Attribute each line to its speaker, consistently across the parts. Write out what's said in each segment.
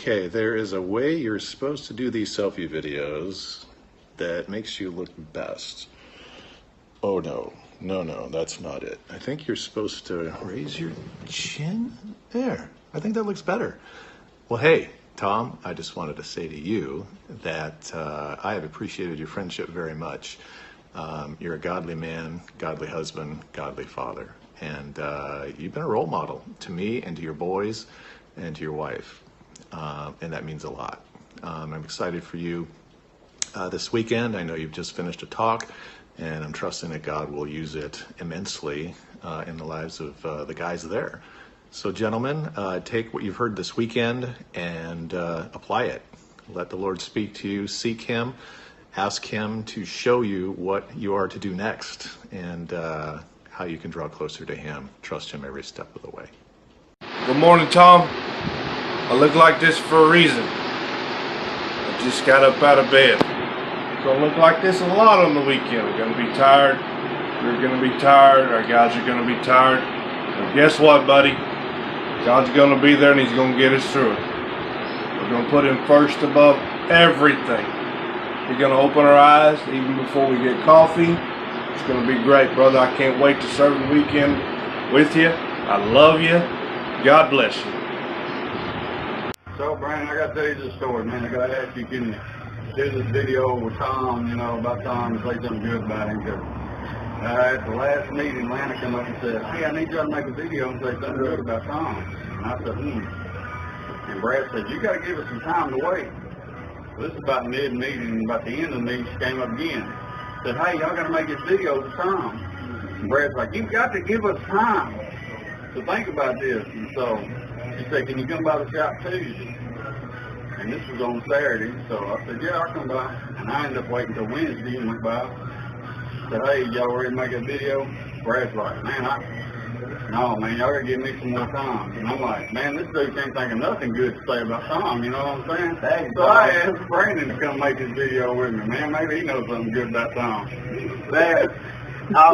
Speaker 1: Okay, there is a way you're supposed to do these selfie videos that makes you look best. Oh no, that's not it. I think you're supposed to raise your chin. There, I think that looks better. Well, hey, Tom, I just wanted to say to you that I have appreciated your friendship very much. You're a godly man, godly husband, godly father, and you've been a role model to me and to your boys and to your wife, and that means a lot. I'm excited for you this weekend. I know you've just finished a talk, and I'm trusting that God will use it immensely in the lives of the guys there. So gentlemen, take what you've heard this weekend and apply it. Let the Lord speak to you, seek Him, ask Him to show you what you are to do next and how you can draw closer to Him. Trust Him every step of the way.
Speaker 2: Good morning, Tom. I look like this for a reason. I just got up out of bed. It's gonna look like this a lot on the weekend. We're gonna be tired. We're gonna be tired. Our guys are gonna be tired. But guess what, buddy? God's gonna be there and He's gonna get us through it. We're gonna put Him first above everything. He's gonna open our eyes even before we get coffee. It's gonna be great, brother. I can't wait to serve the weekend with you. I love you. God bless you.
Speaker 3: So, Brandon, I got to tell you this story, man. I got to ask you, can you do this video with Tom, about Tom, and say something good about him? Because at the last meeting, Lana came up and said, hey, I need you to make a video and say something good about Tom. And I said, And Brad said, you got to give us some time to wait. This is about mid-meeting, and about the end of the meeting, she came up again. Said, hey, y'all got to make this video with Tom. And Brad's like, you've got to give us time to think about this. And so she said, can you come by the shop Tuesday? And this was on Saturday, so I said, yeah, I'll come by. And I ended up waiting until Wednesday and went by. Said, hey, y'all ready to make a video? Brad's like, no, man, y'all gotta give me some more time. And I'm like, man, this dude can't think of nothing good to say about Tom, you know what I'm saying? So I asked Brandon to come make this video with me, man. Maybe he knows something good about Tom.
Speaker 4: Man, I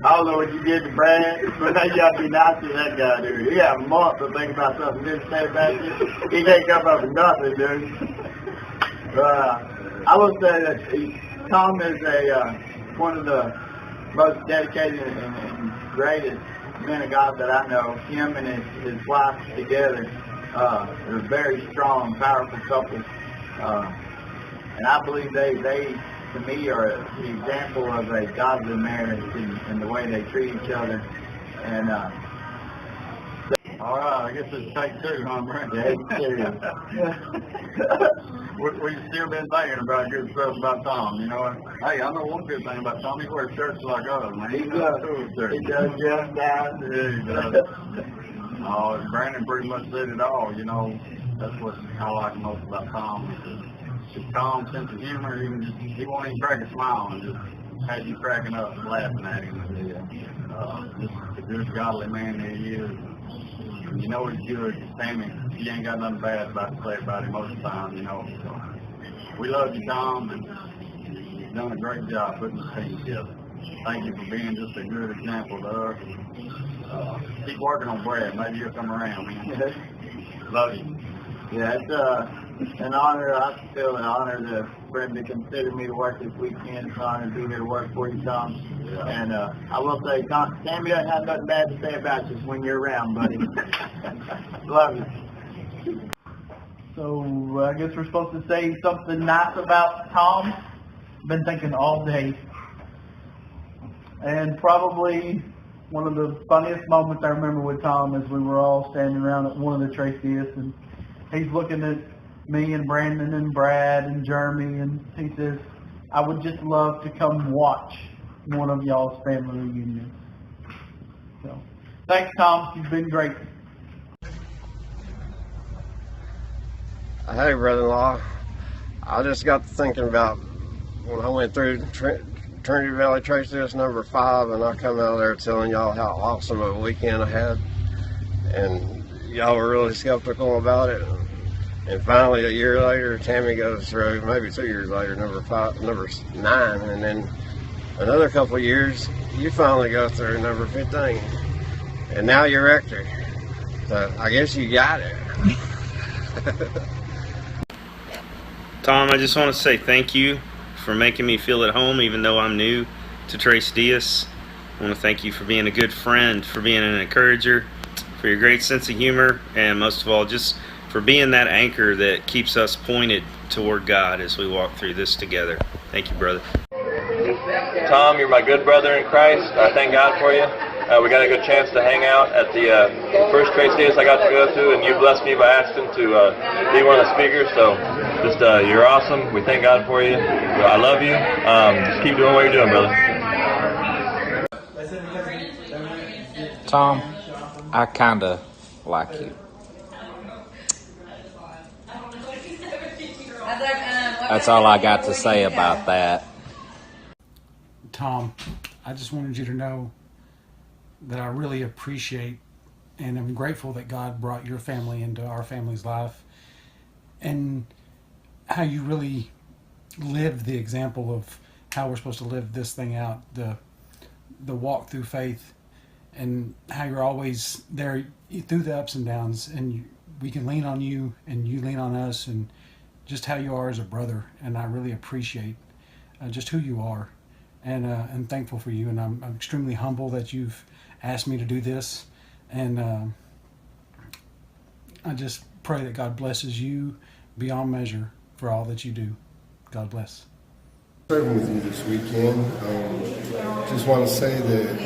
Speaker 4: don't know what you did to Brad, but you got to be nice to that guy, dude. He had a month to think about something good to say about you. He can't come up with nothing, dude. I will say that Tom is one of the most dedicated and greatest men of God that I know. Him and his wife together are a very strong, powerful couple. And I believe they to me, are the example of a godly marriage in the way they treat each other. And
Speaker 3: all right, I guess it's take two, huh, Brandon?
Speaker 4: Yeah,
Speaker 3: We've still been thinking about good stuff about Tom, Hey, I know one good thing about Tom. He wears shirts like us, man.
Speaker 4: He does. He does just that.
Speaker 3: Yeah, he does. Oh, Brandon pretty much said it all, That's what I like most about Tom. His calm sense of humor, he won't even crack a smile and just has you cracking up and laughing at him. Just a good, godly man that he is. And he's good. Sammy, he ain't got nothing bad about to say about him most of the time, So we love you, Tom, and you've done a great job putting this team together. Thank you for being just a good example to us. Keep working on Brad. Maybe he'll come around, man. Love you.
Speaker 4: Yeah, it's an honor. I feel an honor for him to consider me to work this weekend. It's an honor to be here to work for you, Tom. Yeah. And I will say, Sammy doesn't have nothing bad to say about you when you're around, buddy. Love you.
Speaker 5: So I guess we're supposed to say something nice about Tom. Been thinking all day. And probably one of the funniest moments I remember with Tom is we were all standing around at one of the Trace gifts, and he's looking at me and Brandon and Brad and Jeremy, and he says, I would just love to come watch one of y'all's family reunions. So, thanks, Tom. You've been great.
Speaker 6: Hey, brother-in-law. I just got to thinking about when I went through Trinity Valley Trace List number 5, and I come out of there telling y'all how awesome of a weekend I had, and y'all were really skeptical about it. And finally, a year later, Tammy goes through, maybe 2 years later, number 9, and then another couple of years, you finally go through number 15, and now you're rector. So I guess you got it.
Speaker 7: Tom, I just want to say thank you for making me feel at home even though I'm new to Trace Diaz. I want to thank you for being a good friend, for being an encourager, for your great sense of humor, and most of all, just for being that anchor that keeps us pointed toward God as we walk through this together. Thank you, brother.
Speaker 8: Tom, you're my good brother in Christ. I thank God for you. We got a good chance to hang out at the first Trace Diaz I got to go to, and you blessed me by asking to be one of the speakers. So, just you're awesome. We thank God for you. I love you. Just keep doing what you're doing, brother.
Speaker 9: Tom, I kinda like you. That's all I got to say about that.
Speaker 10: Tom, I just wanted you to know that I really appreciate and I'm grateful that God brought your family into our family's life, and how you really lived the example of how we're supposed to live this thing out, the walk through faith, and how you're always there through the ups and downs, and we can lean on you and you lean on us, and just how you are as a brother. And I really appreciate just who you are, and I'm thankful for you, and I'm extremely humble that you've asked me to do this, and I just pray that God blesses you beyond measure for all that you do. God bless.
Speaker 11: Serving with you this weekend. Just want to say that,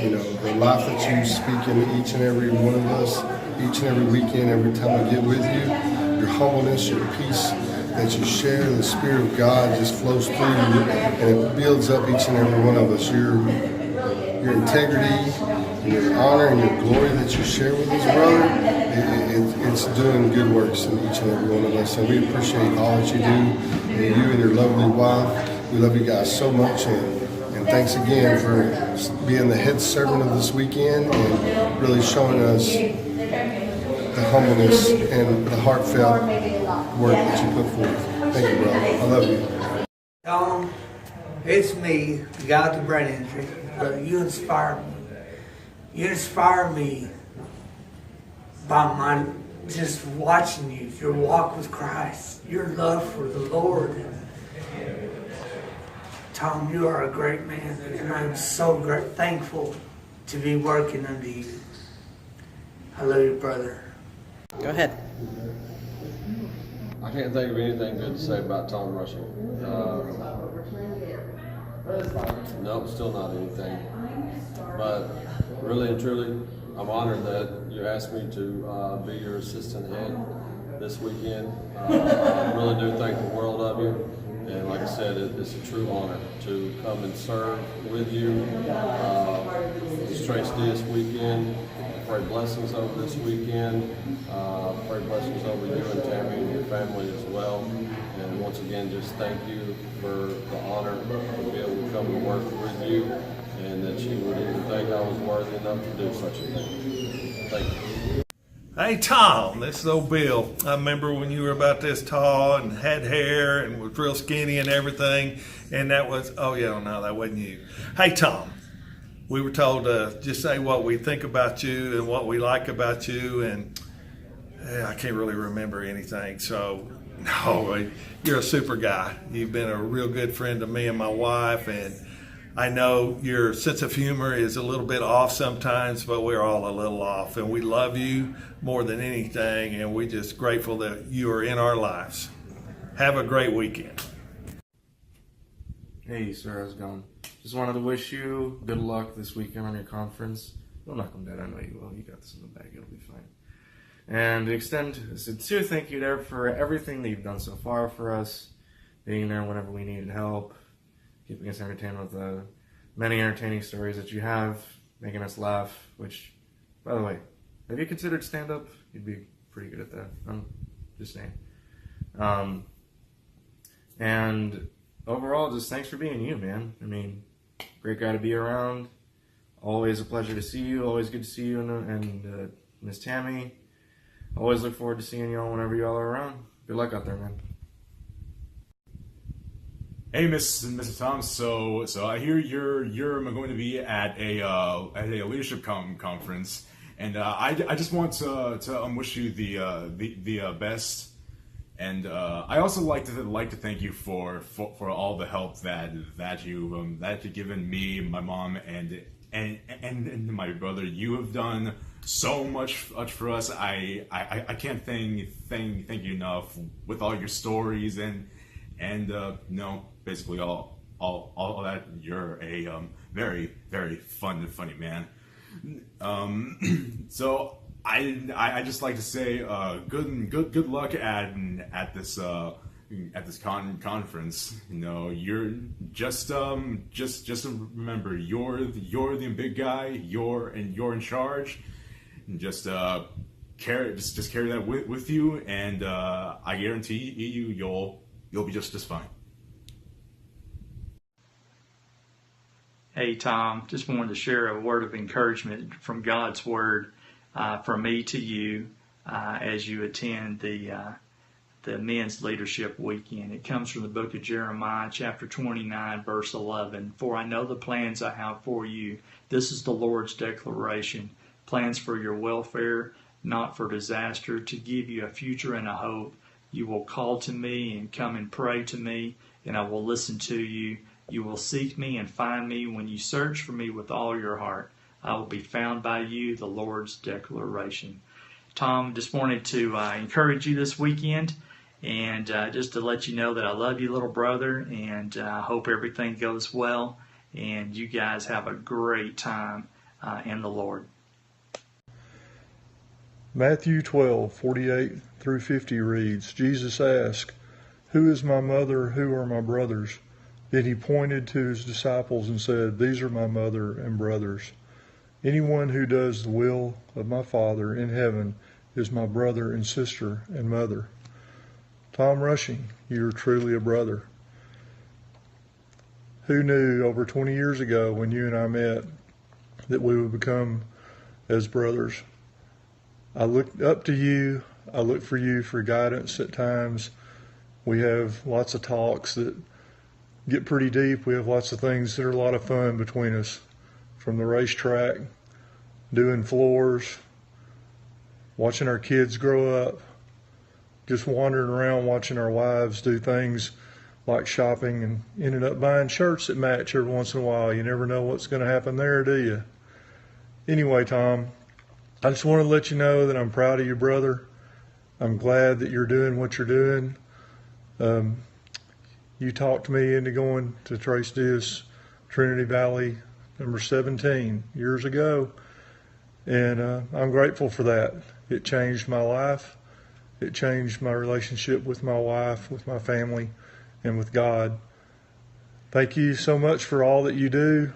Speaker 11: the life that you speak in each and every one of us, each and every weekend, every time I get with you, your humbleness, your peace that you share, the Spirit of God just flows through you, and it builds up each and every one of us. Your integrity, your honor, and your glory that you share with us, brother, it's doing good works in each and every one of us, and we appreciate all that you do, and you and your lovely wife. We love you guys so much, and thanks again for being the head servant of this weekend and really showing us the humbleness and the heartfelt work that you put forth. Thank you, brother. I love you.
Speaker 12: It's me, the guy with the brain injury, but you inspire me. You inspire me by just watching you, your walk with Christ, your love for the Lord. Tom, you are a great man, and I'm so thankful to be working under you. I love you, brother.
Speaker 13: Go ahead.
Speaker 6: I can't think of anything good to say about Tom Rushing. Nope, still not anything. But really and truly, I'm honored that you asked me to be your assistant head this weekend. I really do think the world of you. And like I said, it's a true honor to come and serve with you this Trace Diaz weekend. Pray blessings over this weekend. Pray blessings over you and Tammy and your family as well. And once again, just thank you for the honor to be able to come and work with you, and that you would even think I was worthy enough to do such a thing. Thank you.
Speaker 14: Hey Tom, this is old Bill. I remember when you were about this tall and had hair and was real skinny and everything, and that was, oh yeah, no, that wasn't you. Hey Tom, we were told to just say what we think about you and what we like about you, and I can't really remember anything, so no, you're a super guy. You've been a real good friend to me and my wife, and I know your sense of humor is a little bit off sometimes, but we're all a little off, and we love you more than anything, and we're just grateful that you are in our lives. Have a great weekend.
Speaker 15: Hey sir, how's it going? Just wanted to wish you good luck this weekend on your conference. Don't knock them dead, I know you will. You got this in the bag, it'll be fine. And to extend a sincere thank you there for everything that you've done so far for us, being there whenever we needed help, keeping us entertained with the many entertaining stories that you have, making us laugh, which, by the way, have you considered stand-up? You'd be pretty good at that. I'm just saying. And overall, just thanks for being you, man. I mean, great guy to be around. Always a pleasure to see you. Always good to see you and Miss Tammy. Always look forward to seeing y'all whenever y'all are around. Good luck out there, man.
Speaker 16: Hey, Miss and Mr. Tom. So I hear you're going to be at a leadership conference, and I just want to wish you the best I also like to thank you for all the help that you've given me, my mom, and my brother. You have done so much for us. I can't thank you enough with all your stories and basically all that. You're a very, very funny man. So I just like to say good luck at this conference. You're just remember you're the big guy. You're in charge. And just carry that with you, and I guarantee you'll be just fine.
Speaker 13: Hey Tom, just wanted to share a word of encouragement from God's Word from me to you as you attend the Men's Leadership Weekend. It comes from the book of Jeremiah, chapter 29, verse 11. For I know the plans I have for you. This is the Lord's declaration. Plans for your welfare, not for disaster, to give you a future and a hope. You will call to me and come and pray to me, and I will listen to you. You will seek me and find me when you search for me with all your heart. I will be found by you, the Lord's declaration. Tom, just wanted to encourage you this weekend, and just to let you know that I love you, little brother, and I hope everything goes well, and you guys have a great time in the Lord.
Speaker 17: Matthew 12:48 through 50 reads, Jesus asked, "Who is my mother? Who are my brothers?" Then he pointed to his disciples and said, "These are my mother and brothers. Anyone who does the will of my Father in heaven is my brother and sister and mother." Tom Rushing, you are truly a brother. Who knew over 20 years ago when you and I met that we would become as brothers? I look up to you. I look for you for guidance at times. We have lots of talks that get pretty deep. We have lots of things that are a lot of fun between us, from the racetrack, doing floors, watching our kids grow up, just wandering around watching our wives do things like shopping and ended up buying shirts that match every once in a while. You never know what's going to happen there, do you? Anyway, Tom, I just want to let you know that I'm proud of you, brother. I'm glad that you're doing what you're doing. You talked me into going to Trace Diaz Trinity Valley number 17 years ago, and I'm grateful for that. It changed my life. It changed my relationship with my wife, with my family, and with God. Thank you so much for all that you do.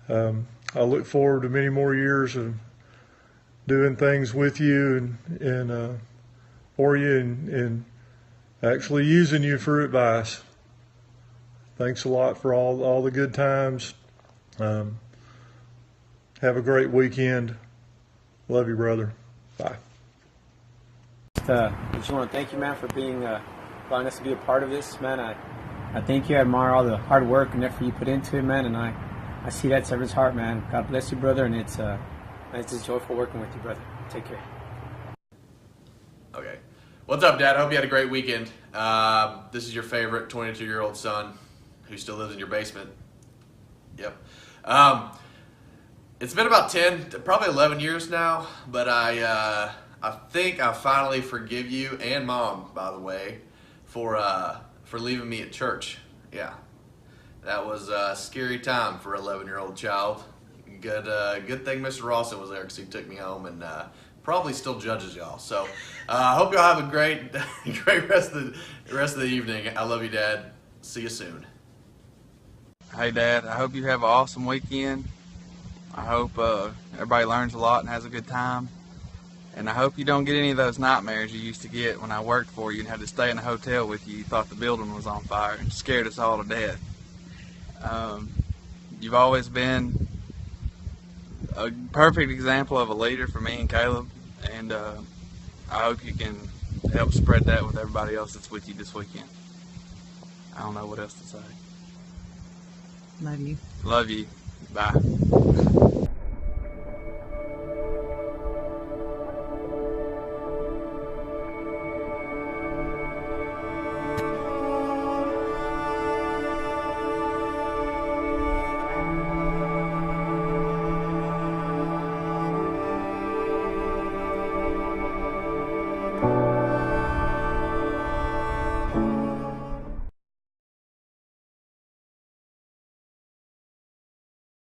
Speaker 17: I look forward to many more years of doing things with you and for you and actually using you for advice. Thanks a lot for all the good times. Have a great weekend. Love you, brother. Bye.
Speaker 18: I just want to thank you, man, for allowing us to be a part of this, man. I thank you. I admire all the hard work and effort you put into it, man, and I see that's everyone's heart, man. God bless you, brother, and it's just joyful working with you, brother. Take care.
Speaker 19: Okay. What's up, Dad? I hope you had a great weekend. This is your favorite 22-year-old son who still lives in your basement. Yep. It's been about 10, probably 11 years now, but I think I finally forgive you and Mom, by the way, for leaving me at church. Yeah. That was a scary time for an 11-year-old child. Good thing Mr. Rawson was there because he took me home and probably still judges y'all. So I hope y'all have a great rest of the evening. I love you, Dad. See you soon.
Speaker 20: Hey, Dad. I hope you have an awesome weekend. I hope everybody learns a lot and has a good time. And I hope you don't get any of those nightmares you used to get when I worked for you and had to stay in a hotel with you. You thought the building was on fire and scared us all to death. You've always been a perfect example of a leader for me and Caleb, and I hope you can help spread that with everybody else that's with you this weekend. I don't know what else to say.
Speaker 21: Love you.
Speaker 20: Love you. Bye.